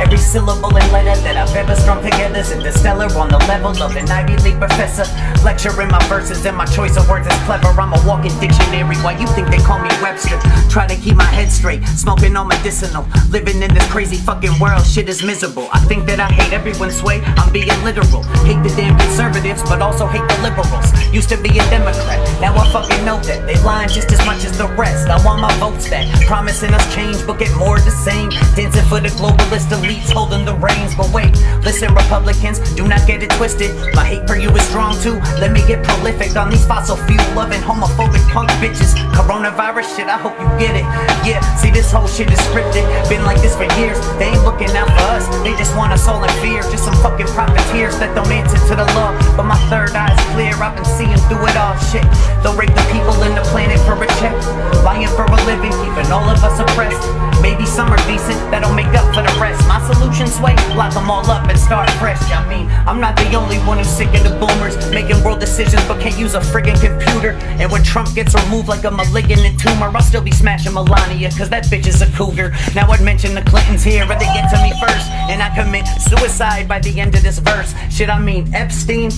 Every syllable and letter that I've ever strung together is interstellar on the level of an Ivy League professor. Lecturing my verses and my choice of words is clever. I'm a walking dictionary, why you think they call me Webster? Try to keep my head straight, smoking on medicinal. Living in this crazy fucking world, shit is miserable. I think that I hate everyone's sway, I'm being literal. Hate the damn conservatives, but also hate the liberals. Used to be a Democrat, now I fucking know that they lying just as much as the rest. I want my votes back, promising us change, but get more of the same. Dancing for the globalist elites, holding the reins. But wait, listen Republicans, do not get it twisted. My hate for you is strong too, let me get prolific on these fossil fuel loving homophobic punk bitches. Coronavirus shit, I hope you get it. Yeah, see this whole shit is scripted, been like this for years. They ain't looking out for us, they just want us all in fear. Just some fucking profiteers that don't answer to the law. But my third eye's clear, I've been seeing through it all. Shit, they'll rape the people in the planet for a check, lying for a living, keeping all of us oppressed. Maybe some are decent, that'll make up for the rest. My solution, sway, lock them all up and start fresh. I mean, I'm not the only one who's sick of the boomers making world decisions but can't use a friggin' computer. And when Trump gets removed like a malignant tumor, I'll still be smashing Melania, cause that bitch is a cougar. Now I'd mention the Clintons here, but they get to me first, and I commit suicide by the end of this verse. Shit, I mean, Epstein?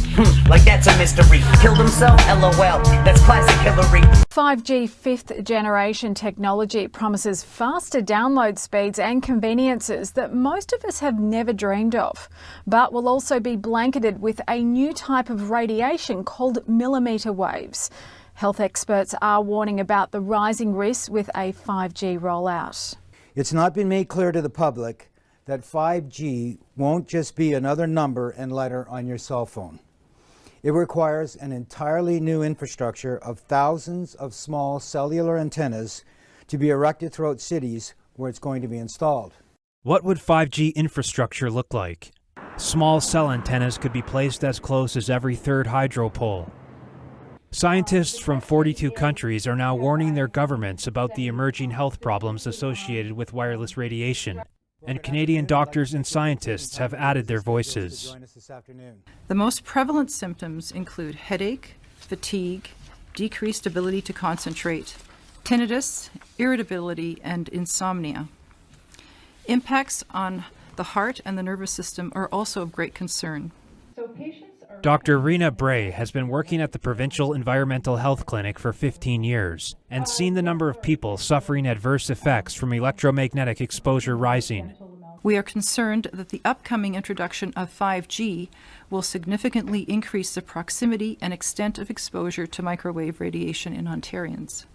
Like that's a mystery. Killed himself? LOL, that's classic Hillary. 5G fifth generation technology promises faster download speeds and conveniences that most of us have never dreamed of, but will also be blanketed with a new type of radiation called millimetre waves. Health experts are warning about the rising risks with a 5G rollout. It's not been made clear to the public that 5G won't just be another number and letter on your cell phone. It requires an entirely new infrastructure of thousands of small cellular antennas to be erected throughout cities where it's going to be installed. What would 5G infrastructure look like? Small cell antennas could be placed as close as every third hydro pole. Scientists from 42 countries are now warning their governments about the emerging health problems associated with wireless radiation, and Canadian doctors and scientists have added their voices. The most prevalent symptoms include headache, fatigue, decreased ability to concentrate, tinnitus, irritability, and insomnia. Impacts on the heart and the nervous system are also of great concern. Dr. Rena Bray has been working at the Provincial Environmental Health Clinic for 15 years and seen the number of people suffering adverse effects from electromagnetic exposure rising. We are concerned that the upcoming introduction of 5G will significantly increase the proximity and extent of exposure to microwave radiation in Ontarians.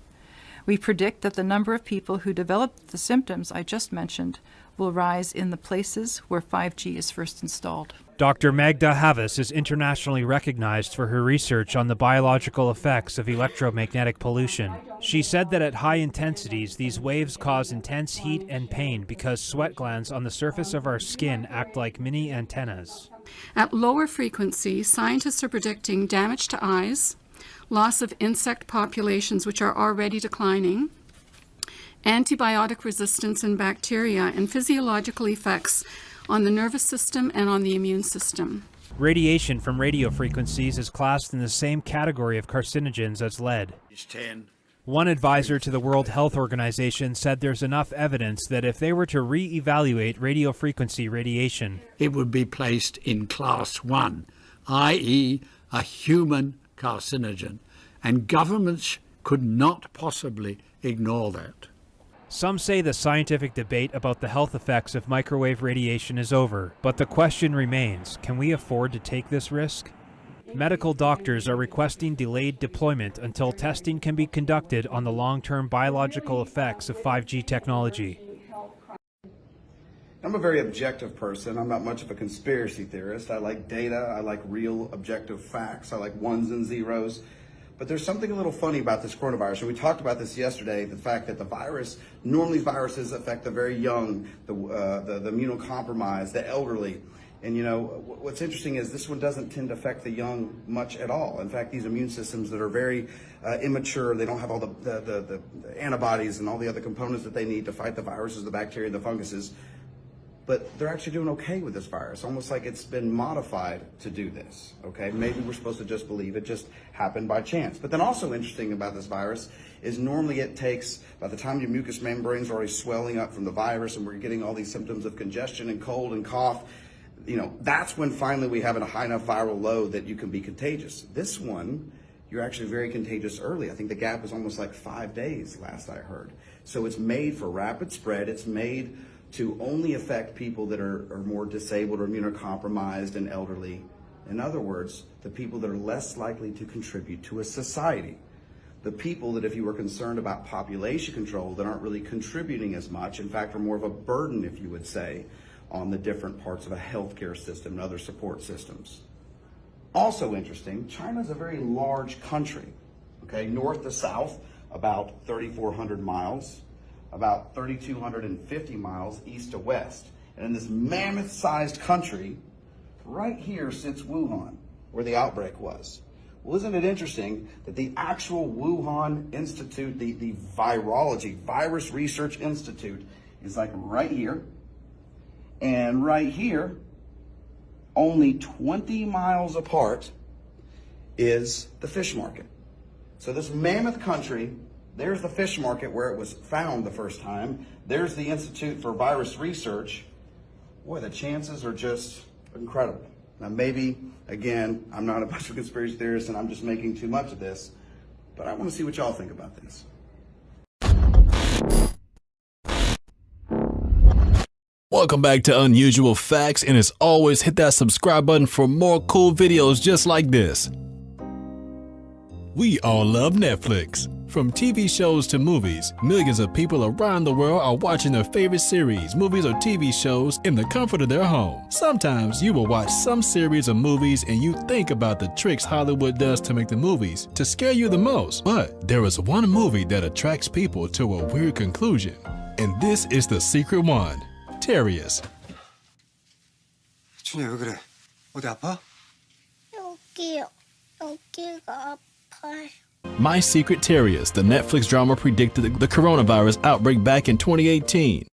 We predict that the number of people who develop the symptoms I just mentioned will rise in the places where 5G is first installed. Dr. Magda Havas is internationally recognized for her research on the biological effects of electromagnetic pollution. She said that at high intensities, these waves cause intense heat and pain because sweat glands on the surface of our skin act like mini antennas. At lower frequencies, scientists are predicting damage to eyes, loss of insect populations which are already declining, antibiotic resistance in bacteria, and physiological effects on the nervous system and on the immune system. Radiation from radio frequencies is classed in the same category of carcinogens as lead. One advisor to the World Health Organization said there's enough evidence that if they were to re-evaluate radio frequency radiation, it would be placed in class 1, i.e. a human carcinogen, and governments could not possibly ignore that. Some say the scientific debate about the health effects of microwave radiation is over, but the question remains, can we afford to take this risk? Medical doctors are requesting delayed deployment until testing can be conducted on the long-term biological effects of 5G technology. I'm a very objective person. I'm not much of a conspiracy theorist. I like data. I like real objective facts. I like ones and zeros. But there's something a little funny about this coronavirus, and we talked about this yesterday, the fact that the virus, normally viruses affect the very young, the immunocompromised, the elderly. And you know, what's interesting is this one doesn't tend to affect the young much at all. In fact, these immune systems that are very immature, they don't have all the antibodies and all the other components that they need to fight the viruses, the bacteria, the funguses, but they're actually doing okay with this virus, almost like it's been modified to do this, okay? Maybe we're supposed to just believe it just happened by chance. But then also interesting about this virus is normally it takes, by the time your mucous membranes are already swelling up from the virus and we're getting all these symptoms of congestion and cold and cough, you know, that's when finally we have a high enough viral load that you can be contagious. This one, you're actually very contagious early. I think the gap is almost like 5 days, last I heard. So it's made for rapid spread. It's made to only affect people that are more disabled or immunocompromised and elderly. In other words, the people that are less likely to contribute to a society. The people that, if you were concerned about population control, that aren't really contributing as much, in fact, are more of a burden, if you would say, on the different parts of a healthcare system and other support systems. Also interesting, China's a very large country, okay? North to south, about 3,400 miles, about 3,250 miles east to west. And in this mammoth-sized country, right here sits Wuhan, where the outbreak was. Well, isn't it interesting that the actual Wuhan Institute, the virology, Virus Research Institute, is like right here, and right here, only 20 miles apart, is the fish market. So this mammoth country, there's the fish market where it was found the first time. There's the Institute for Virus Research. Boy, the chances are just incredible. Now maybe, again, I'm not a bunch of conspiracy theorists and I'm just making too much of this, but I want to see what y'all think about this. Welcome back to Unusual Facts, and as always, hit that subscribe button for more cool videos just like this. We all love Netflix. From TV shows to movies, millions of people around the world are watching their favorite series, movies, or TV shows in the comfort of their home. Sometimes you will watch some series or movies and you think about the tricks Hollywood does to make the movies to scare you the most. But there is one movie that attracts people to a weird conclusion, and this is the secret one. Terrius. 준이야, 왜 그래? 어디 아파? 여기가 아파요. My Secret Terrius, the Netflix drama predicted the coronavirus outbreak back in 2018.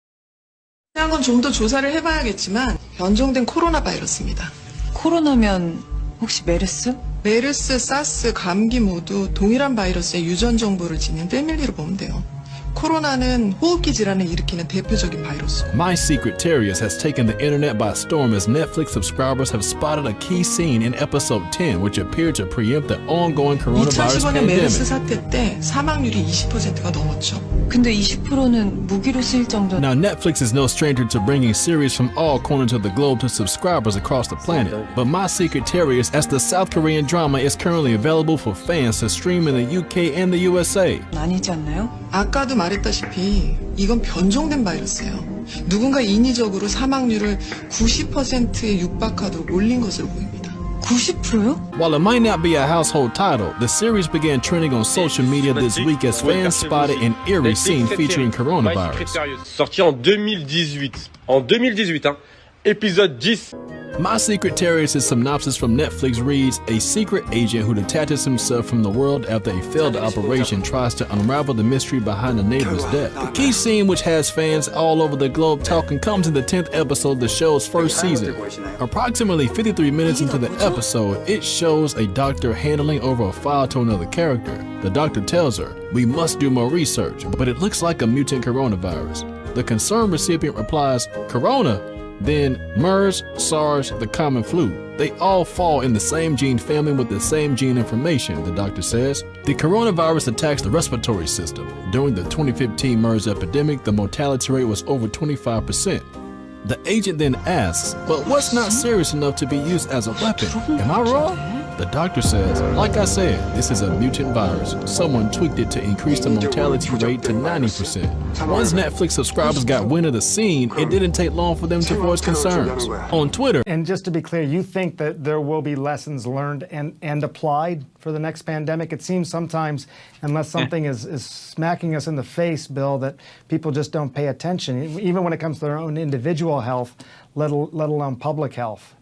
자세한 건 좀 더 조사를 해봐야겠지만 변종된 코로나 바이러스입니다. 코로나면 혹시 메르스? 메르스, 사스, 감기 모두 동일한 바이러스의 유전 정보를 지닌 패밀리로 보면 돼요. 코로나는 호흡기 질환을 일으키는 대표적인 바이러스고. My Secret Terrius has taken the internet by storm as Netflix subscribers have spotted a key scene in episode 10 which appeared to preempt the ongoing coronavirus 2015년 메르스 pandemic. 사태 때 사망률이 20%가 넘었죠. 근데 20%는 무기로 쓰일 정도. Now Netflix is no stranger to bringing series from all corners of the globe to subscribers across the planet. But My Secret Terrius, as the South Korean drama, is currently available for fans to stream in the UK and the USA. 아니지 않나요? 아까도 말했다시피 이건 변종된 바이러스예요. 누군가 인위적으로 사망률을 90%에 육박하도록 올린 것으로 보입니다. 90%요? While it might not be a household title, the series began trending on social media this week as fans spotted an eerie scene featuring coronavirus. Sorti en 2018. En 2018, hein. Épisode 10. My Secret Terrius' synopsis from Netflix reads, a secret agent who detaches himself from the world after a failed operation tries to unravel the mystery behind a neighbor's death. The key scene, which has fans all over the globe talking, comes in the 10th episode of the show's first season. Approximately 53 minutes into the episode, it shows a doctor handling over a file to another character. The doctor tells her, we must do more research, but it looks like a mutant coronavirus. The concerned recipient replies, Corona? Then MERS, SARS, the common flu. They all fall in the same gene family with the same gene information, the doctor says. The coronavirus attacks the respiratory system. During the 2015 MERS epidemic, the mortality rate was over 25%. The agent then asks, but what's not serious enough to be used as a weapon? Am I wrong? The doctor says, like I said, this is a mutant virus. Someone tweaked it to increase the mortality rate to 90%. Once Netflix subscribers got wind of the scene, it didn't take long for them to voice concerns. On Twitter. And just to be clear, you think that there will be lessons learned and applied for the next pandemic? It seems sometimes, unless something is smacking us in the face, Bill, that people just don't pay attention, even when it comes to their own individual health, let alone public health.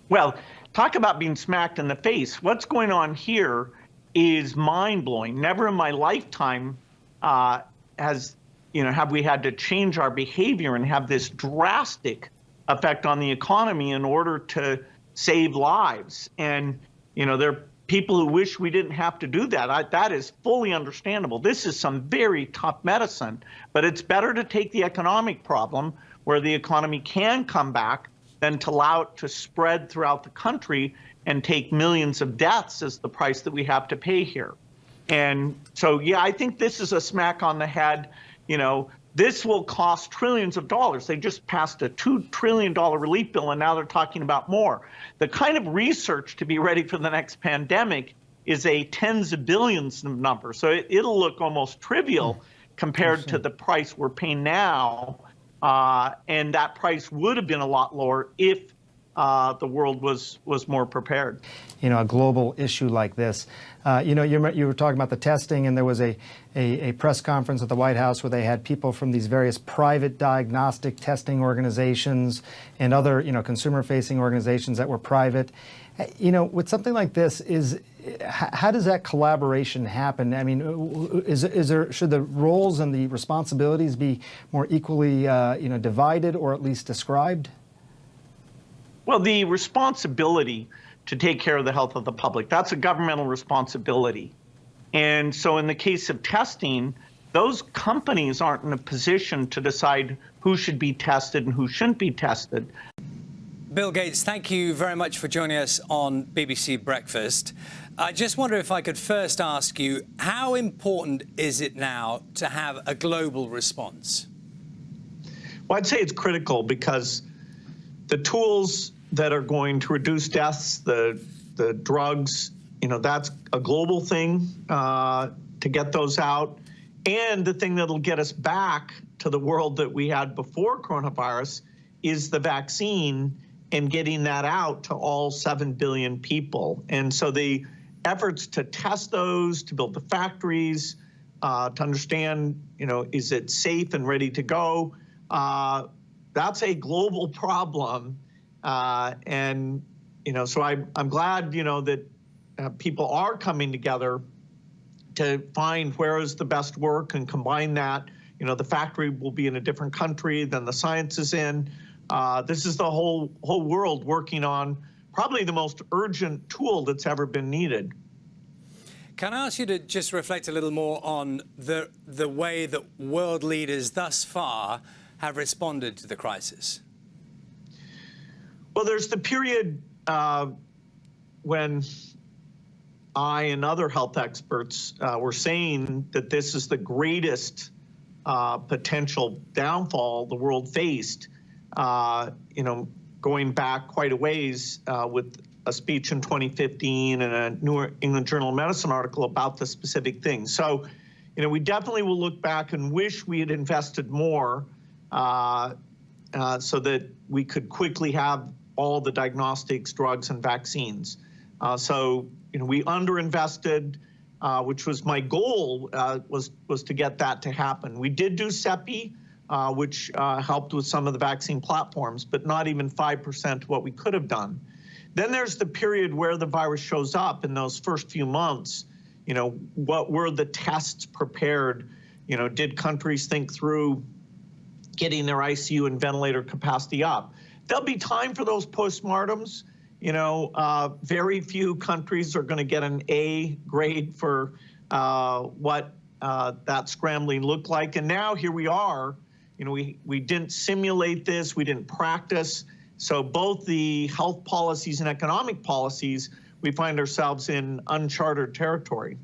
Well, talk about being smacked in the face. What's going on here is mind-blowing. Never in my lifetime has have we had to change our behavior and have this drastic effect on the economy in order to save lives? And, there are people who wish we didn't have to do that. That is fully understandable. This is some very tough medicine, but it's better to take the economic problem where the economy can come back than to allow it to spread throughout the country and take millions of deaths as the price that we have to pay here. And so, yeah, I think this is a smack on the head. This will cost trillions of dollars. They just passed a $2 trillion relief bill, and now they're talking about more. The kind of research to be ready for the next pandemic is a tens of billions of number. So it'll look almost trivial compared to the price we're paying now. And that price would have been a lot lower if the world was more prepared. A global issue like this. You were talking about the testing, and there was a press conference at the White House where they had people from these various private diagnostic testing organizations and other, consumer-facing organizations that were private. With something like this, how does that collaboration happen? I mean, should the roles and the responsibilities be more equally, divided or at least described? Well, the responsibility to take care of the health of the public, that's a governmental responsibility. And so in the case of testing, those companies aren't in a position to decide who should be tested and who shouldn't be tested. Bill Gates, thank you very much for joining us on BBC Breakfast. I just wonder if I could first ask you, how important is it now to have a global response? Well, I'd say it's critical because the tools that are going to reduce deaths, the drugs, that's a global thing to get those out. And the thing that'll get us back to the world that we had before coronavirus is the vaccine and getting that out to all 7 billion people. And so the efforts to test those, to build the factories, to understand, is it safe and ready to go? That's a global problem. And, so I'm glad, that people are coming together to find where is the best work and combine that. The factory will be in a different country than the science is in. This is the whole world working on probably the most urgent tool that's ever been needed. Can I ask you to just reflect a little more on the way that world leaders thus far have responded to the crisis? Well, there's the period when I and other health experts were saying that this is the greatest potential downfall the world faced, going back quite a ways with a speech in 2015 and a New England Journal of Medicine article about the specific thing. So, we definitely will look back and wish we had invested more so that we could quickly have all the diagnostics, drugs, and vaccines. So, we underinvested, which was my goal, was to get that to happen. We did do CEPI, which helped with some of the vaccine platforms, but not even 5% what we could have done. Then there's the period where the virus shows up in those first few months. What were the tests prepared? Did countries think through getting their ICU and ventilator capacity up? There'll be time for those postmortems. Very few countries are going to get an A grade for what that scrambling looked like. And now here we are. We didn't simulate this. We didn't practice. So both the health policies and economic policies, we find ourselves in uncharted territory.